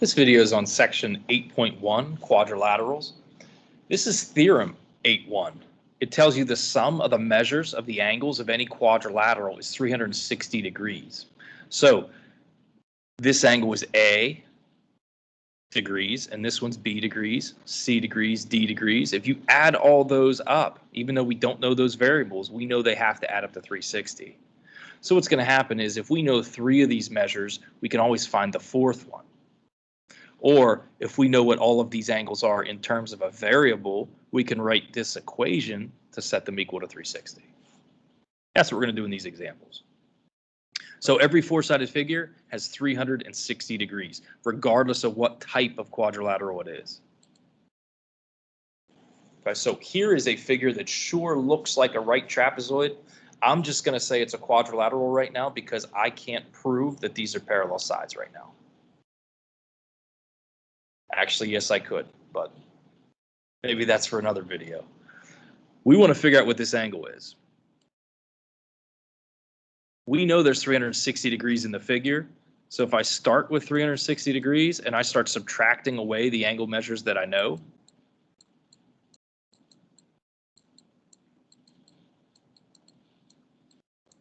This video is on section 8.1, quadrilaterals. This is theorem 8.1. It tells you the sum of the measures of the angles of any quadrilateral is 360 degrees. So this angle is A degrees, and this one's B degrees, C degrees, D degrees. If you add all those up, even though we don't know those variables, we know they have to add up to 360. So what's going to happen is if we know three of these measures, we can always find the fourth one. Or if we know what all of these angles are in terms of a variable, we can write this equation to set them equal to 360. That's what we're going to do in these examples. So every four-sided figure has 360 degrees, regardless of what type of quadrilateral it is. Okay, so here is a figure that sure looks like a right trapezoid. I'm just going to say it's a quadrilateral right now because I can't prove that these are parallel sides right now. Actually, yes, I could, but maybe that's for another video. We want to figure out what this angle is. We know there's 360 degrees in the figure. So if I start with 360 degrees and I start subtracting away the angle measures that I know,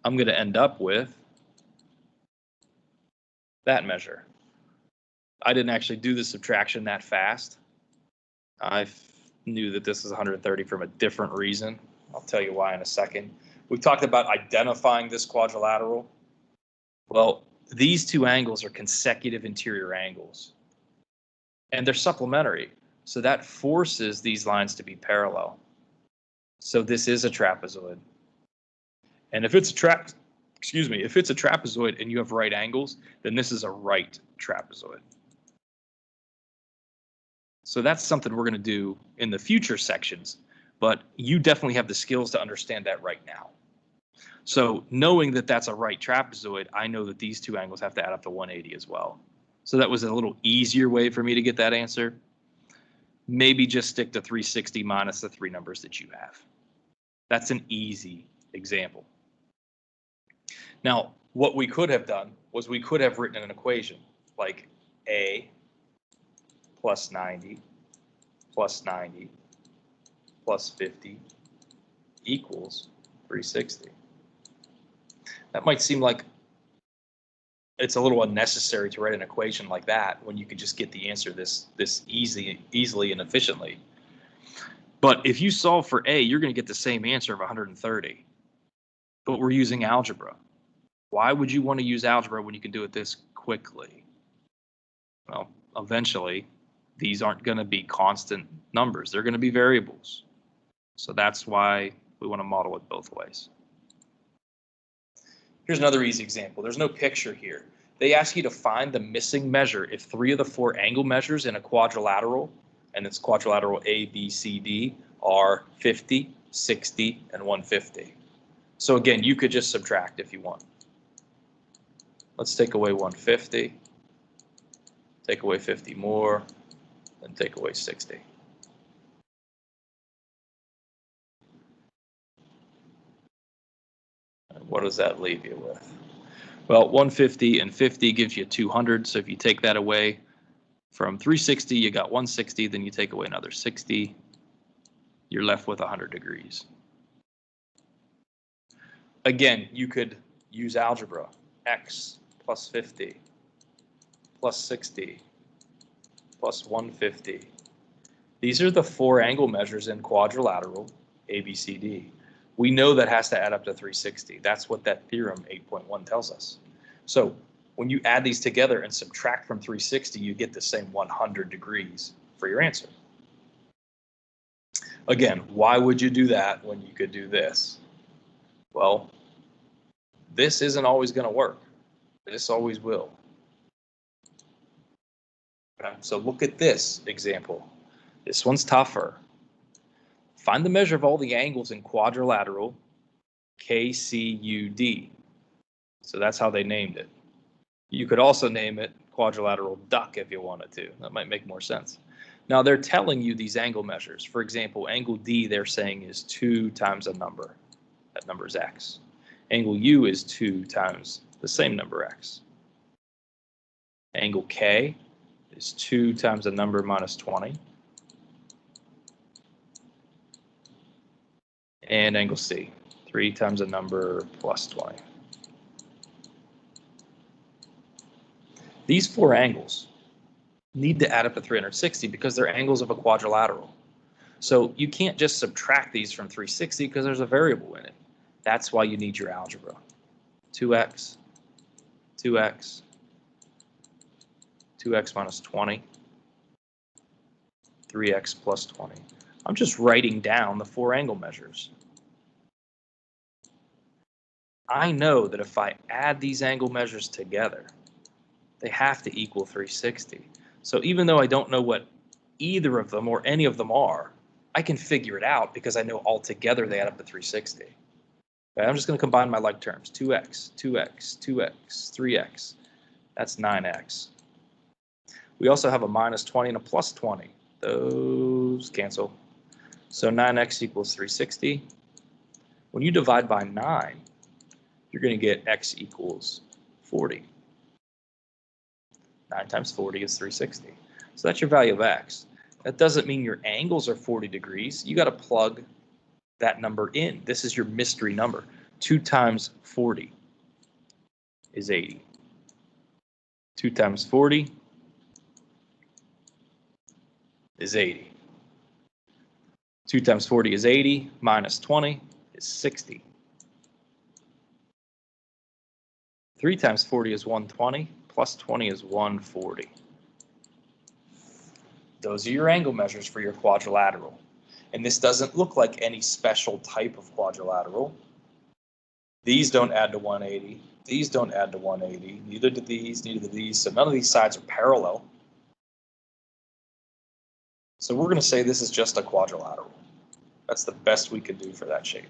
I'm going to end up with that measure. I didn't actually do the subtraction that fast. I knew that this is 130 from a different reason. I'll tell you why in a second. We've talked about identifying this quadrilateral. Well, these two angles are consecutive interior angles, and they're supplementary. So that forces these lines to be parallel. So this is a trapezoid. And if it's a trapezoid and you have right angles, then this is a right trapezoid. So that's something we're going to do in the future sections, but you definitely have the skills to understand that right now. So knowing that that's a right trapezoid, I know that these two angles have to add up to 180 as well. So that was a little easier way for me to get that answer. Maybe just stick to 360 minus the three numbers that you have. That's an easy example. Now, what we could have done was we could have written an equation like A plus 90 plus 90 plus 50 equals 360. That might seem like it's a little unnecessary to write an equation like that when you could just get the answer this easily and efficiently. But if you solve for A, you're going to get the same answer of 130. But we're using algebra. Why would you want to use algebra when you can do it this quickly? Well, eventually, these aren't going to be constant numbers. They're going to be variables. So that's why we want to model it both ways. Here's another easy example. There's no picture here. They ask you to find the missing measure if three of the four angle measures in a quadrilateral, and it's quadrilateral A, B, C, D, are 50, 60, and 150. So again, you could just subtract if you want. Let's take away 150, take away 50 more, and take away 60. And what does that leave you with? Well, 150 and 50 gives you 200. So if you take that away from 360, you got 160, then you take away another 60. You're left with 100 degrees. Again, you could use algebra. X plus 50 plus 60 plus 150. These are the four angle measures in quadrilateral ABCD. We know that has to add up to 360. That's what that theorem 8.1 tells us. So when you add these together and subtract from 360, you get the same 100 degrees for your answer. Again, why would you do that when you could do this? Well, this isn't always going to work. This always will. Okay, so look at this example. This one's tougher. Find the measure of all the angles in quadrilateral KCUD. So that's how they named it. You could also name it quadrilateral duck if you wanted to. That might make more sense. Now they're telling you these angle measures. For example, angle D they're saying is 2 times a number. That number is X. Angle U is 2 times the same number X. Angle K is 2 times the number minus 20. And angle C, 3 times the number plus 20. These four angles need to add up to 360 because they're angles of a quadrilateral. So you can't just subtract these from 360 because there's a variable in it. That's why you need your algebra. 2x, 2x, 2x minus 20, 3x plus 20. I'm just writing down the four angle measures. I know that if I add these angle measures together, they have to equal 360. So even though I don't know what either of them or any of them are, I can figure it out because I know altogether they add up to 360. Okay, I'm just going to combine my like terms. 2x, 2x, 2x, 3x. That's 9x. We also have a minus 20 and a plus 20. Those cancel. So 9x equals 360. When you divide by 9, you're going to get x equals 40. 9 times 40 is 360. So that's your value of x. That doesn't mean your angles are 40 degrees. You got to plug that number in. This is your mystery number. 2 times 40 is 80. 2 times 40 is 80. 2 times 40 is 80, minus 20 is 60. 3 times 40 is 120, plus 20 is 140. Those are your angle measures for your quadrilateral. And this doesn't look like any special type of quadrilateral. These don't add to 180. These don't add to 180. Neither do these, neither do these. So none of these sides are parallel. So we're going to say this is just a quadrilateral. That's the best we can do for that shape.